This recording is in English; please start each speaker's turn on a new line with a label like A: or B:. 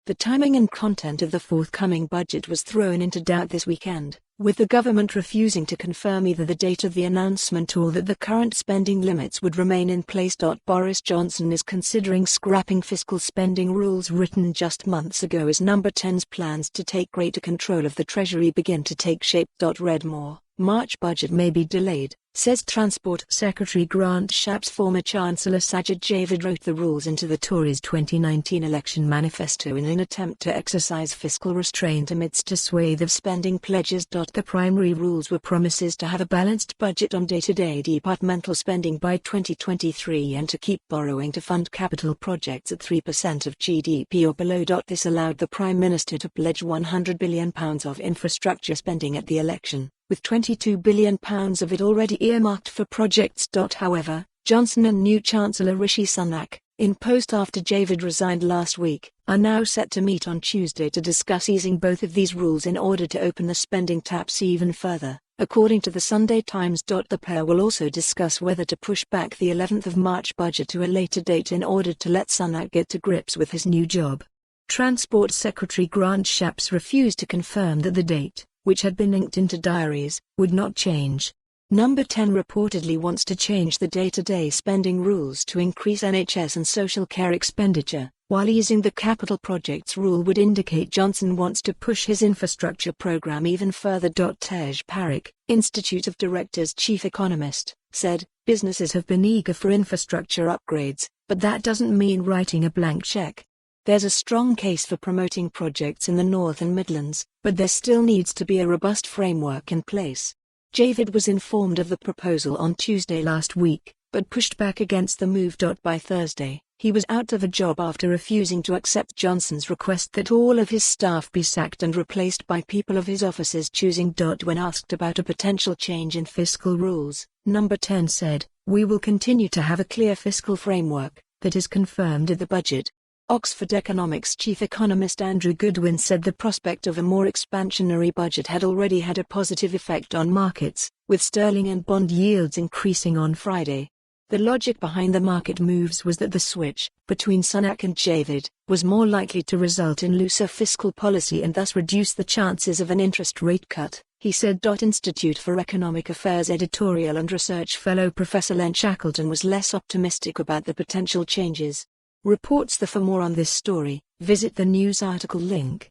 A: The timing and content of the forthcoming budget was thrown into doubt this weekend, with the government refusing to confirm either the date of the announcement or that the current spending limits would remain in place. Boris Johnson is considering scrapping fiscal spending rules written just months ago as Number 10's plans to take greater control of the Treasury begin to take shape. Read more. March budget may be delayed, says Transport Secretary Grant Shapps. Former Chancellor Sajid Javid wrote the rules into the Tories' 2019 election manifesto in an attempt to exercise fiscal restraint amidst a swathe of spending pledges. The primary rules were promises to have a balanced budget on day-to-day departmental spending by 2023 and to keep borrowing to fund capital projects at 3% of GDP or below. This allowed the Prime Minister to pledge £100 billion of infrastructure spending at the election, with £22 billion of it already earmarked for projects. However, Johnson and new Chancellor Rishi Sunak, in post after Javid resigned last week, are now set to meet on Tuesday to discuss easing both of these rules in order to open the spending taps even further. According to the Sunday Times. The pair will also discuss whether to push back the 11th of March budget to a later date in order to let Sunak get to grips with his new job. Transport Secretary Grant Shapps refused to confirm that the date, which had been inked into diaries, would not change. Number 10 reportedly wants to change the day-to-day spending rules to increase NHS and social care expenditure, while easing the capital projects rule would indicate Johnson wants to push his infrastructure program even further. Tej Parikh, Institute of Directors chief economist, said, businesses have been eager for infrastructure upgrades, but that doesn't mean writing a blank check. There's a strong case for promoting projects in the North and Midlands, but there still needs to be a robust framework in place. Javid was informed of the proposal on Tuesday last week, but pushed back against the move. By Thursday, he was out of a job after refusing to accept Johnson's request that all of his staff be sacked and replaced by people of his office's choosing. When asked about a potential change in fiscal rules, Number 10 said, "We will continue to have a clear fiscal framework that is confirmed at the budget." Oxford economics chief economist Andrew Goodwin said the prospect of a more expansionary budget had already had a positive effect on markets, with sterling and bond yields increasing on Friday. The logic behind the market moves was that the switch, between Sunak and Javid, was more likely to result in looser fiscal policy and thus reduce the chances of an interest rate cut, he said. Institute for Economic Affairs editorial and research fellow Professor Len Shackleton was less optimistic about the potential changes. Reports. For more on this story, visit the news article link.